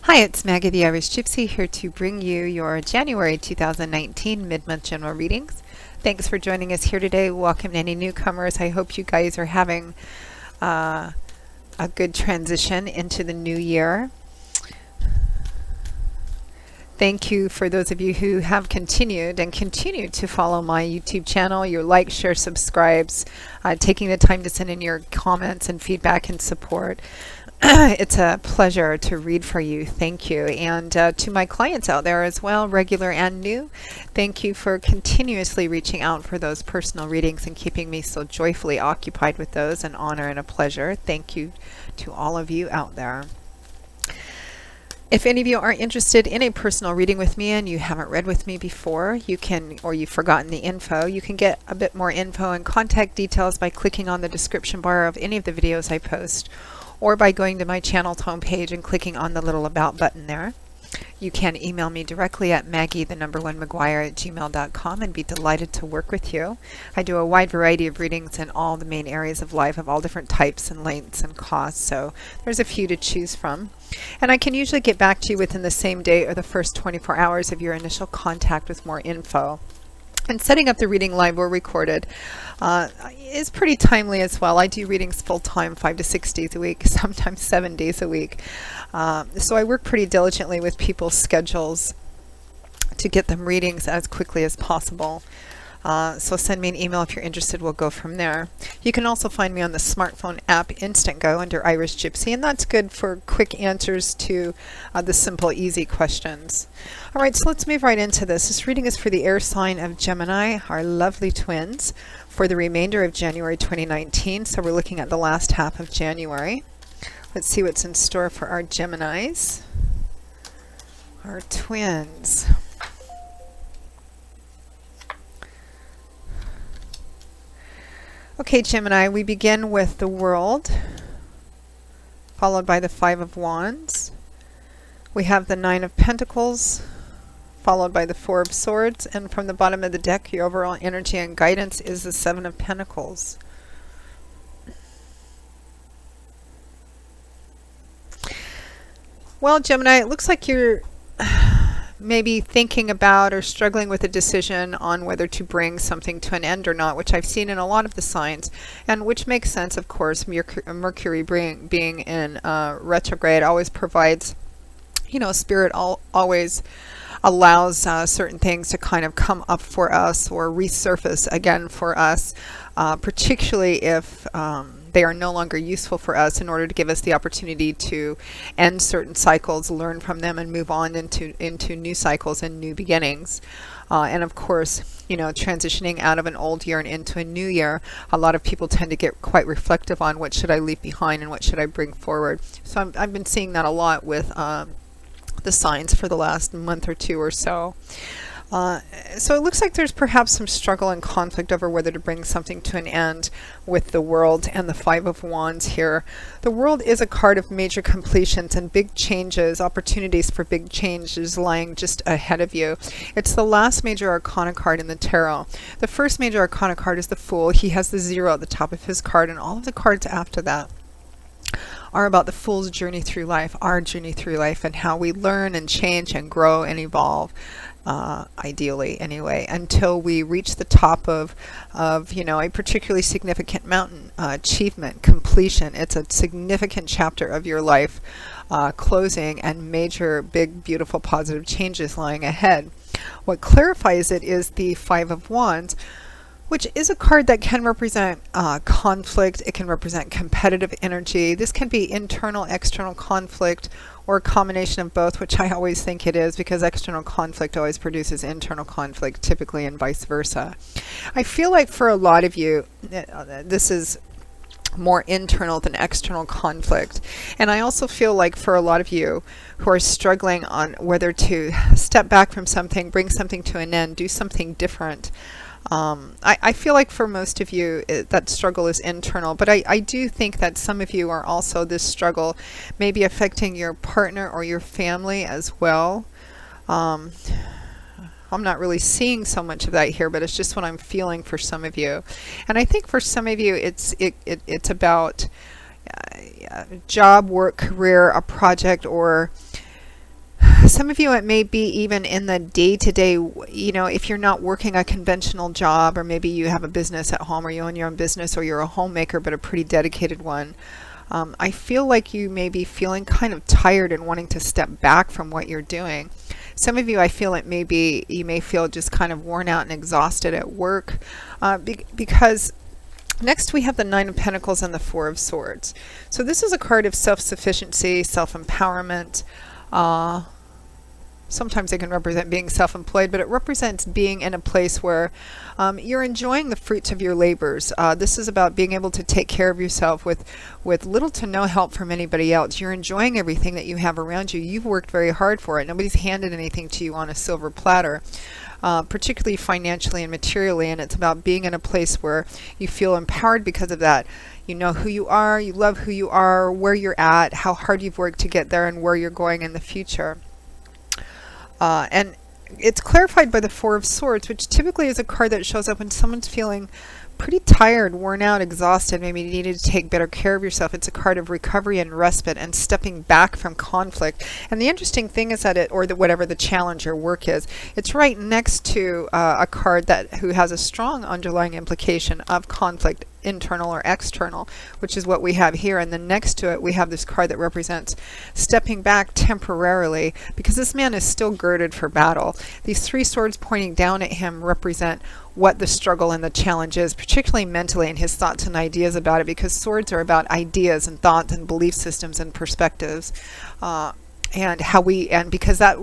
Hi, it's Maggie the Irish Gypsy here to bring you your January 2019 mid-month general readings. Thanks for joining us here today. Welcome to any newcomers. I hope you guys are having a good transition into the new year. Thank you for those of you who have continued and continue to follow my YouTube channel, your likes, shares, subscribes, taking the time to send in your comments and feedback and support. It's a pleasure to read for you. Thank you. And to my clients out there as well, regular and new, thank you for continuously reaching out for those personal readings and keeping me so joyfully occupied with those. An honor and a pleasure. Thank you to all of you out there. If any of you are interested in a personal reading with me and you haven't read with me before, you can, or you've forgotten the info, you can get a bit more info and contact details by clicking on the description bar of any of the videos I post, or by going to my channel's homepage and clicking on the little About button there. You can email me directly at maggie1mcguire@gmail.com and be delighted to work with you. I do a wide variety of readings in all the main areas of life of all different types and lengths and costs, so there's a few to choose from. And I can usually get back to you within the same day or the first 24 hours of your initial contact with more info. And setting up the reading live or recorded is pretty timely as well. I do readings full-time, 5 to 6 days a week, sometimes 7 days a week. So I work pretty diligently with people's schedules to get them readings as quickly as possible. So send me an email if you're interested. We'll go from there. You can also find me on the smartphone app Instantgo under Irish Gypsy, and that's good for quick answers to the simple, easy questions. All right, so let's move right into this. This reading is for the air sign of Gemini, our lovely twins, for the remainder of January 2019. So we're looking at the last half of January. Let's see what's in store for our Geminis, our twins. Okay, Gemini, we begin with the World, followed by the Five of Wands. We have the Nine of Pentacles, followed by the Four of Swords, and from the bottom of the deck, your overall energy and guidance is the Seven of Pentacles. Well, Gemini, it looks like you're maybe thinking about or struggling with a decision on whether to bring something to an end or not, which I've seen in a lot of the signs, and which makes sense, of course. Mercury being in retrograde always provides, you know, Spirit always allows certain things to kind of come up for us or resurface again for us, particularly if they are no longer useful for us, in order to give us the opportunity to end certain cycles, learn from them, and move on into new cycles and new beginnings. And of course, you know, transitioning out of an old year and into a new year, a lot of people tend to get quite reflective on what should I leave behind and what should I bring forward. So I've been seeing that a lot with the signs for the last month or two or so. So it looks like there's perhaps some struggle and conflict over whether to bring something to an end with the World and the Five of Wands here. The World is a card of major completions and big changes, opportunities for big changes lying just ahead of you. It's the last major arcana card in the tarot. The first major arcana card is the Fool. He has the 0 at the top of his card, and all of the cards after that are about the Fool's journey through life, our journey through life, and how we learn and change and grow and evolve. Ideally anyway, until we reach the top of you know, a particularly significant mountain, achievement, completion. It's a significant chapter of your life closing, and major, big, beautiful, positive changes lying ahead. What clarifies it is the Five of Wands, which is a card that can represent conflict. It can represent competitive energy. This can be internal, external conflict, or a combination of both, which I always think it is, because external conflict always produces internal conflict, typically, and vice versa. I feel like for a lot of you, this is more internal than external conflict. And I also feel like for a lot of you who are struggling on whether to step back from something, bring something to an end, do something different, I feel like for most of you that struggle is internal, but I do think that some of you are also, this struggle may be affecting your partner or your family as well. I'm not really seeing so much of that here, but it's just what I'm feeling for some of you. And I think for some of you it's about job, work, career, a project, or some of you, it may be even in the day-to-day, if you're not working a conventional job, or maybe you have a business at home, or you own your own business, or you're a homemaker but a pretty dedicated one. I feel like you may be feeling kind of tired and wanting to step back from what you're doing. Some of you, I feel you may feel just kind of worn out and exhausted at work, because next we have the Nine of Pentacles and the Four of Swords. So this is a card of self-sufficiency, self-empowerment. Sometimes it can represent being self-employed, but it represents being in a place where you're enjoying the fruits of your labors. This is about being able to take care of yourself with little to no help from anybody else. You're enjoying everything that you have around you. You've worked very hard for it. Nobody's handed anything to you on a silver platter, particularly financially and materially, and it's about being in a place where you feel empowered because of that. You know who you are, you love who you are, where you're at, how hard you've worked to get there, and where you're going in the future. And it's clarified by the Four of Swords, which typically is a card that shows up when someone's feeling pretty tired, worn out, exhausted, maybe you needed to take better care of yourself. It's a card of recovery and respite and stepping back from conflict. And the interesting thing is that whatever the challenge or work is, it's right next to a card who has a strong underlying implication of conflict, internal or external, which is what we have here. And then next to it, we have this card that represents stepping back temporarily, because this man is still girded for battle. These three swords pointing down at him represent what the struggle and the challenge is, particularly mentally, and his thoughts and ideas about it, because swords are about ideas and thoughts and belief systems and perspectives. And because that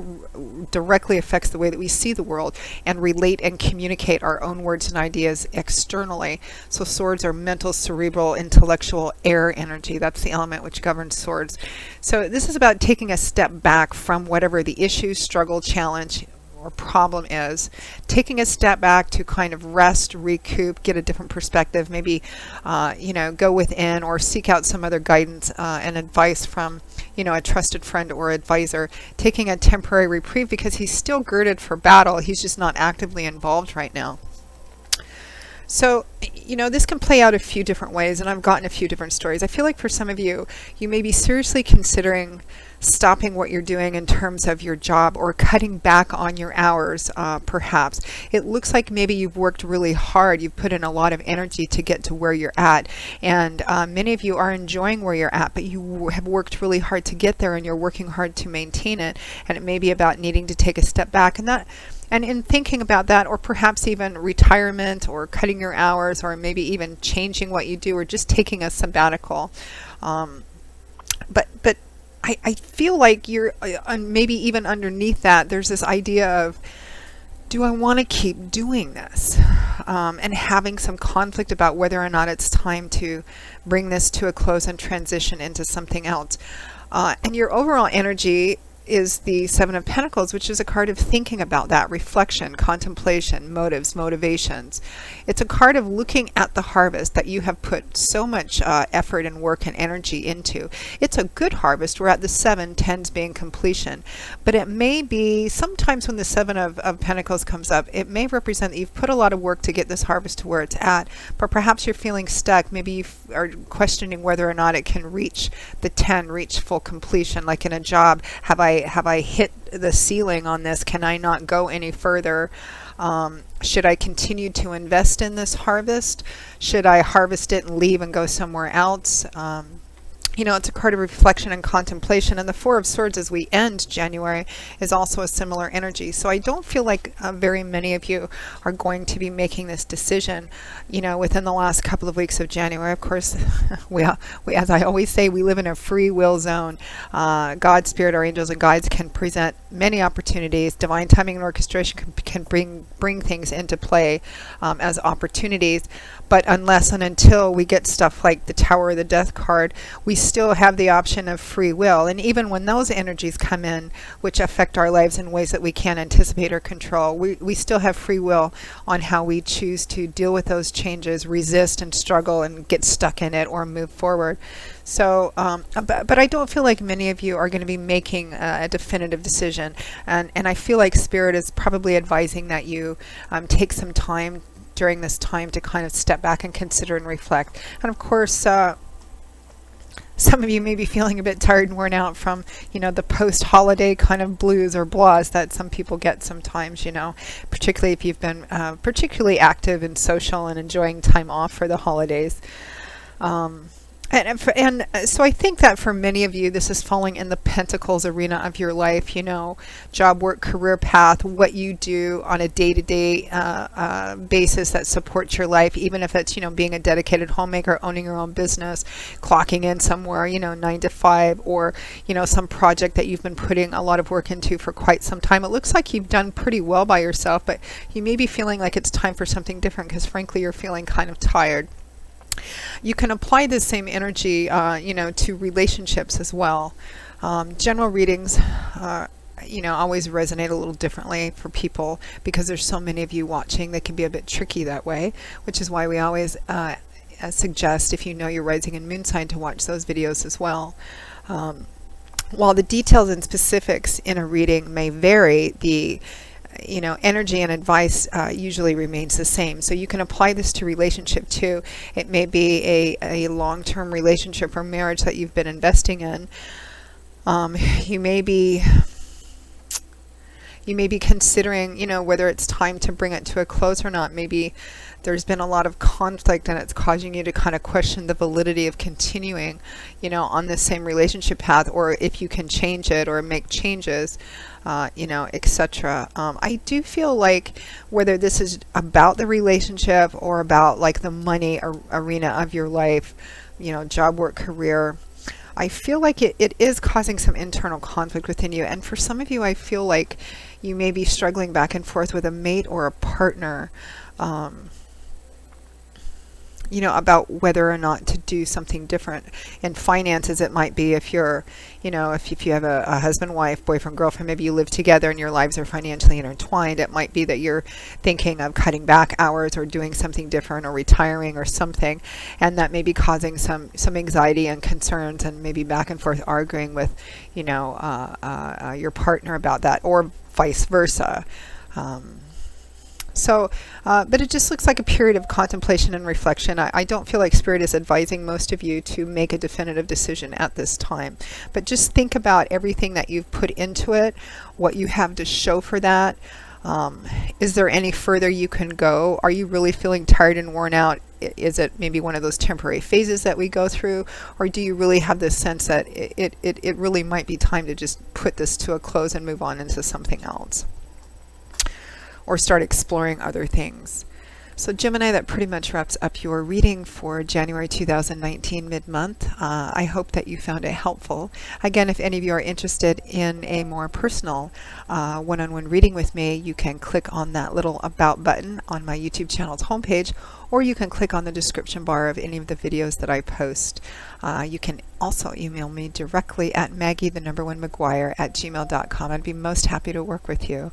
directly affects the way that we see the world and relate and communicate our own words and ideas externally. So swords are mental, cerebral, intellectual, air energy. That's the element which governs swords. So this is about taking a step back from whatever the issue, struggle, challenge, or problem is, taking a step back to kind of rest, recoup, get a different perspective, maybe go within or seek out some other guidance and advice from a trusted friend or advisor, taking a temporary reprieve because he's still girded for battle. He's just not actively involved right now. So, this can play out a few different ways, and I've gotten a few different stories. I feel like for some of you, you may be seriously considering stopping what you're doing in terms of your job, or cutting back on your hours, perhaps. It looks like maybe you've worked really hard. You've put in a lot of energy to get to where you're at. And many of you are enjoying where you're at, but you have worked really hard to get there, and you're working hard to maintain it. And it may be about needing to take a step back. And in thinking about that, or perhaps even retirement, or cutting your hours, or maybe even changing what you do, or just taking a sabbatical. But I feel like you're maybe even underneath that, there's this idea of, do I want to keep doing this? And having some conflict about whether or not it's time to bring this to a close and transition into something else. And your overall energy is the Seven of Pentacles, which is a card of thinking about that, reflection, contemplation, motives, motivations. It's a card of looking at the harvest that you have put so much effort and work and energy into. It's a good harvest. We're at the 7, tens being completion. But it may be, sometimes when the Seven of Pentacles comes up, it may represent that you've put a lot of work to get this harvest to where it's at, but perhaps you're feeling stuck. Maybe you are questioning whether or not it can reach the 10, reach full completion. Like in a job, have I hit the ceiling on this? Can I not go any further? Should I continue to invest in this harvest? Should I harvest it and leave and go somewhere else? It's a card of reflection and contemplation. And the Four of Swords as we end January is also a similar energy. So I don't feel like very many of you are going to be making this decision, within the last couple of weeks of January. Of course, we as I always say, we live in a free will zone. God, Spirit, our angels and guides can present many opportunities. Divine timing and orchestration can bring things into play as opportunities. But unless and until we get stuff like the Tower of the Death card, we still have the option of free will. And even when those energies come in, which affect our lives in ways that we can't anticipate or control, we still have free will on how we choose to deal with those changes, resist and struggle and get stuck in it, or move forward. So, but I don't feel like many of you are going to be making a definitive decision. And I feel like Spirit is probably advising that you take some time during this time to kind of step back and consider and reflect. And of course, Some of you may be feeling a bit tired and worn out from, the post-holiday kind of blues or blahs that some people get sometimes, particularly if you've been particularly active and social and enjoying time off for the holidays. So I think that for many of you, this is falling in the pentacles arena of your life, job, work, career path, what you do on a day-to-day basis that supports your life, even if it's, being a dedicated homemaker, owning your own business, clocking in somewhere, 9 to 5, or, some project that you've been putting a lot of work into for quite some time. It looks like you've done pretty well by yourself, but you may be feeling like it's time for something different because frankly, you're feeling kind of tired. You can apply this same energy, to relationships as well. General readings, always resonate a little differently for people because there's so many of you watching. They can be a bit tricky that way, which is why we always suggest, if you know your rising and moon sign, to watch those videos as well. While the details and specifics in a reading may vary, the energy and advice usually remains the same. So you can apply this to relationship too. It may be a long-term relationship or marriage that you've been investing in. You may be considering, whether it's time to bring it to a close or not. Maybe there's been a lot of conflict and it's causing you to kind of question the validity of continuing, on the same relationship path, or if you can change it or make changes, etc. I do feel like whether this is about the relationship or about like the money arena of your life, job, work, career, I feel like it is causing some internal conflict within you. And for some of you, I feel like you may be struggling back and forth with a mate or a partner, about whether or not to do something different. In finances, it might be if you're, if you have a husband, wife, boyfriend, girlfriend, maybe you live together and your lives are financially intertwined. It might be that you're thinking of cutting back hours or doing something different or retiring or something. And that may be causing some anxiety and concerns and maybe back and forth arguing with, your partner about that, or vice versa. But it just looks like a period of contemplation and reflection. I don't feel like Spirit is advising most of you to make a definitive decision at this time. But just think about everything that you've put into it, what you have to show for that. Is there any further you can go? Are you really feeling tired and worn out? Is it maybe one of those temporary phases that we go through? Or do you really have this sense that it really might be time to just put this to a close and move on into something else? Or start exploring other things. So Gemini, that pretty much wraps up your reading for January 2019 mid-month. I hope that you found it helpful. Again, if any of you are interested in a more personal one-on-one reading with me, you can click on that little About button on my YouTube channel's homepage, or you can click on the description bar of any of the videos that I post. You can also email me directly at Maggie1McGuire@gmail.com. I'd be most happy to work with you.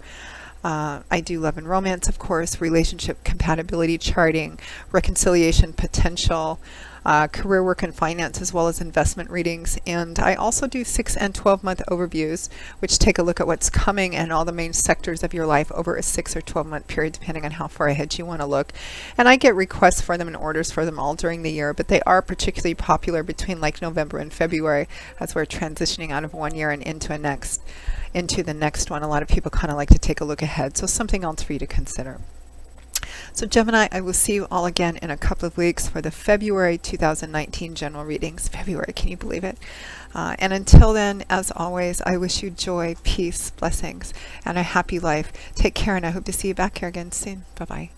I do love and romance, of course, relationship compatibility charting, reconciliation potential, career, work, and finance, as well as investment readings. And I also do 6 and 12-month overviews, which take a look at what's coming and all the main sectors of your life over a 6 or 12-month period, depending on how far ahead you want to look. And I get requests for them and orders for them all during the year, but they are particularly popular between like November and February, as we're transitioning out of one year and into the next one. A lot of people kind of like to take a look ahead, so something else for you to consider. So Gemini, I will see you all again in a couple of weeks for the February 2019 general readings. February, can you believe it? And until then, as always, I wish you joy, peace, blessings, and a happy life. Take care, and I hope to see you back here again soon. Bye-bye.